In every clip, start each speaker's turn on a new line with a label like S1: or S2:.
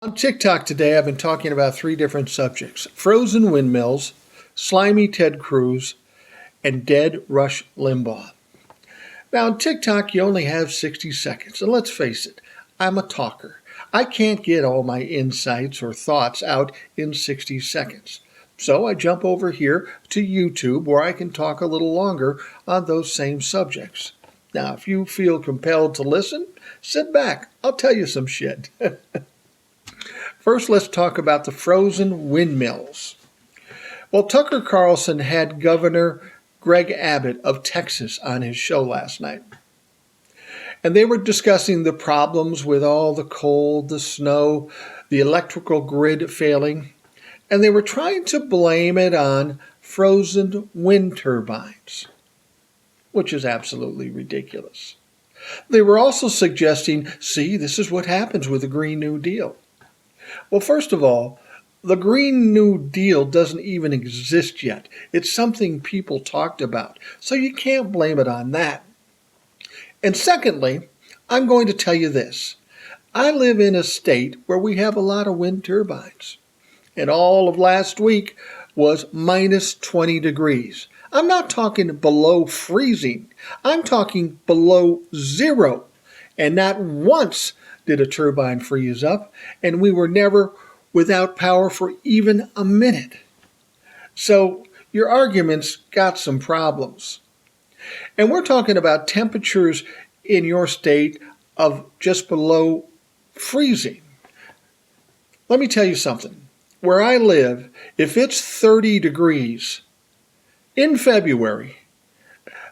S1: On TikTok today, I've been talking about three different subjects: frozen windmills, slimy Ted Cruz, and dead Rush Limbaugh. Now, on TikTok, you only have 60 seconds, and let's face it, I'm a talker. I can't get all my insights or thoughts out in 60 seconds. So I jump over here to YouTube where I can talk a little longer on those same subjects. Now, if you feel compelled to listen, sit back. I'll tell you some shit. First, let's talk about the frozen windmills. Well, Tucker Carlson had Governor Greg Abbott of Texas on his show last night. And they were discussing the problems with all the cold, the snow, the electrical grid failing. And they were trying to blame it on frozen wind turbines, which is absolutely ridiculous. They were also suggesting, see, this is what happens with the Green New Deal. Well, first of all, the Green New Deal doesn't even exist yet. It's something people talked about, so you can't blame it on that. And secondly, I'm going to tell you this. I live in a state where we have a lot of wind turbines, and all of last week was minus 20 degrees. I'm not talking below freezing. I'm talking below zero, and not once did a turbine freeze up, and we were never without power for even a minute. So your argument's got some problems. And we're talking about temperatures in your state of just below freezing. Let me tell you something. Where I live, if it's 30 degrees in February,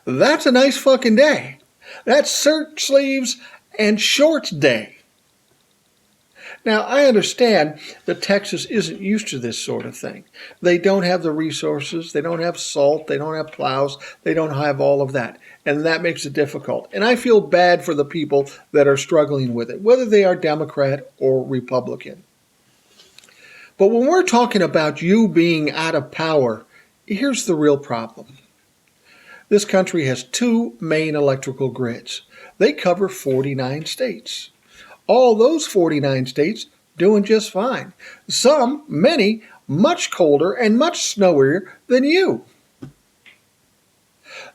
S1: that's a nice fucking day. That's shirt sleeves and shorts day. Now, I understand that Texas isn't used to this sort of thing. They don't have the resources. They don't have salt. They don't have plows. They don't have all of that. And that makes it difficult. And I feel bad for the people that are struggling with it, whether they are Democrat or Republican. But when we're talking about you being out of power, here's the real problem. This country has two main electrical grids. They cover 49 states. All those 49 states doing just fine. Some, many, much colder and much snowier than you.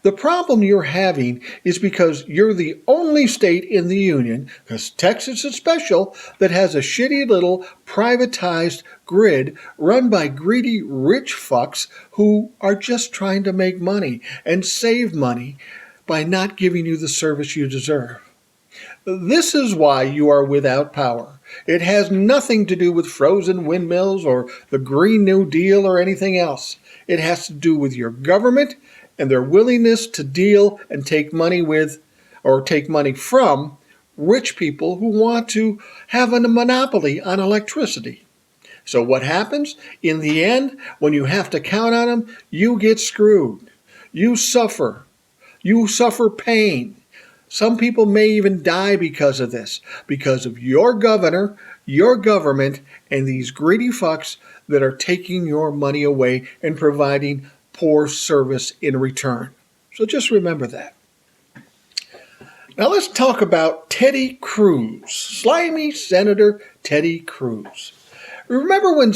S1: The problem you're having is because you're the only state in the union, because Texas is special, that has a shitty little privatized grid run by greedy rich fucks who are just trying to make money and save money by not giving you the service you deserve. This is why you are without power. It has nothing to do with frozen windmills or the Green New Deal or anything else. It has to do with your government and their willingness to deal and take money with or take money from rich people who want to have a monopoly on electricity. So what happens? In the end, when you have to count on them, you get screwed. You suffer. You suffer pain. Some people may even die because of this, because of your governor, your government, and these greedy fucks that are taking your money away and providing poor service in return. So just remember that. Now let's talk about Teddy Cruz, slimy Senator Teddy Cruz. Remember when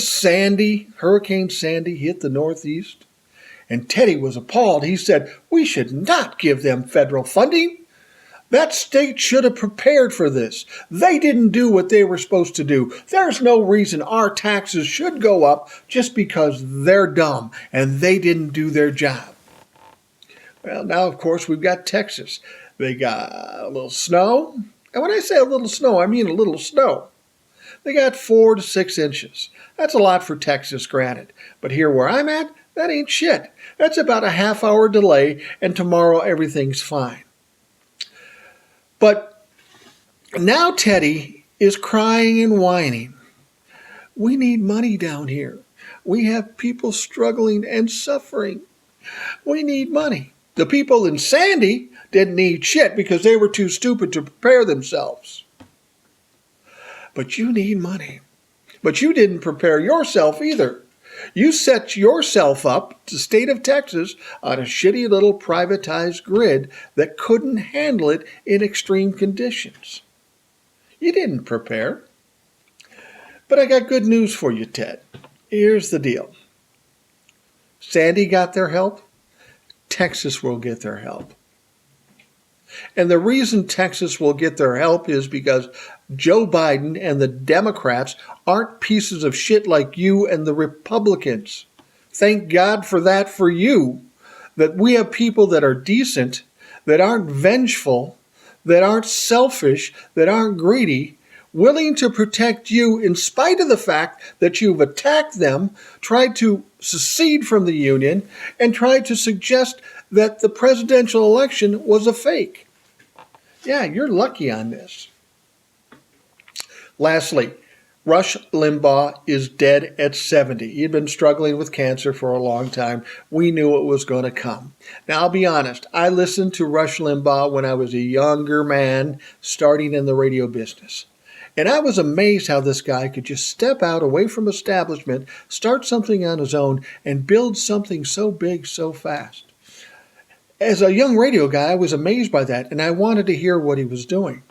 S1: Hurricane Sandy hit the Northeast? And Teddy was appalled. He said, we should not give them federal funding. That state should have prepared for this. They didn't do what they were supposed to do. There's no reason our taxes should go up just because they're dumb and they didn't do their job. Well, now, of course, we've got Texas. They got a little snow. And when I say a little snow, I mean a little snow. They got 4 to 6 inches. That's a lot for Texas, granted. But here where I'm at, that ain't shit. That's about a half-hour delay, and tomorrow everything's fine. But now Teddy is crying and whining. We need money down here. We have people struggling and suffering. We need money. The people in Sandy didn't need shit because they were too stupid to prepare themselves. But you need money. But you didn't prepare yourself either. You set yourself up, the state of Texas, on a shitty little privatized grid that couldn't handle it in extreme conditions. You didn't prepare. But I got good news for you, Ted. Here's the deal. Sandy got their help. Texas will get their help. And the reason Texas will get their help is because Joe Biden and the Democrats aren't pieces of shit like you and the Republicans. Thank God for that for you, that we have people that are decent, that aren't vengeful, that aren't selfish, that aren't greedy, willing to protect you in spite of the fact that you've attacked them, tried to secede from the Union, and tried to suggest that the presidential election was a fake. Yeah, you're lucky on this. Lastly, Rush Limbaugh is dead at 70. He'd been struggling with cancer for a long time. We knew it was going to come. Now, I'll be honest. I listened to Rush Limbaugh when I was a younger man starting in the radio business. And I was amazed how this guy could just step out away from establishment, start something on his own, and build something so big so fast. As a young radio guy, I was amazed by that, and I wanted to hear what he was doing.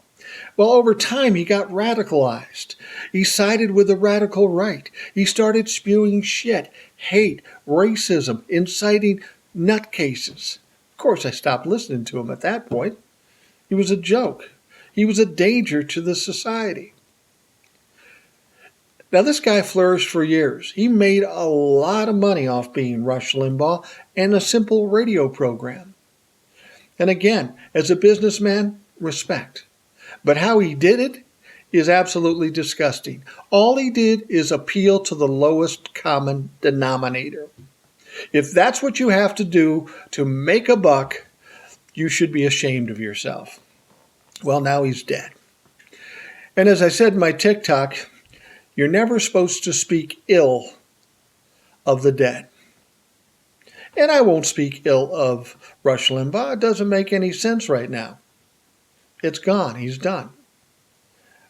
S1: Well, over time, he got radicalized. He sided with the radical right. He started spewing shit, hate, racism, inciting nutcases. Of course, I stopped listening to him at that point. He was a joke. He was a danger to the society. Now, this guy flourished for years. He made a lot of money off being Rush Limbaugh and a simple radio program. And again, as a businessman, respect. But how he did it is absolutely disgusting. All he did is appeal to the lowest common denominator. If that's what you have to do to make a buck, you should be ashamed of yourself. Well, now he's dead. And as I said in my TikTok, you're never supposed to speak ill of the dead. And I won't speak ill of Rush Limbaugh. It doesn't make any sense right now. It's gone. He's done.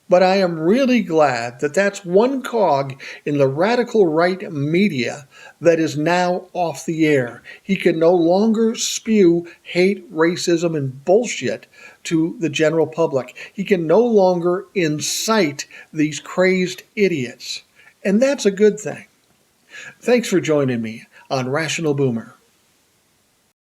S1: But I am really glad that that's one cog in the radical right media that is now off the air. He can no longer spew hate, racism, and bullshit to the general public. He can no longer incite these crazed idiots. And that's a good thing. Thanks for joining me on Rational Boomer.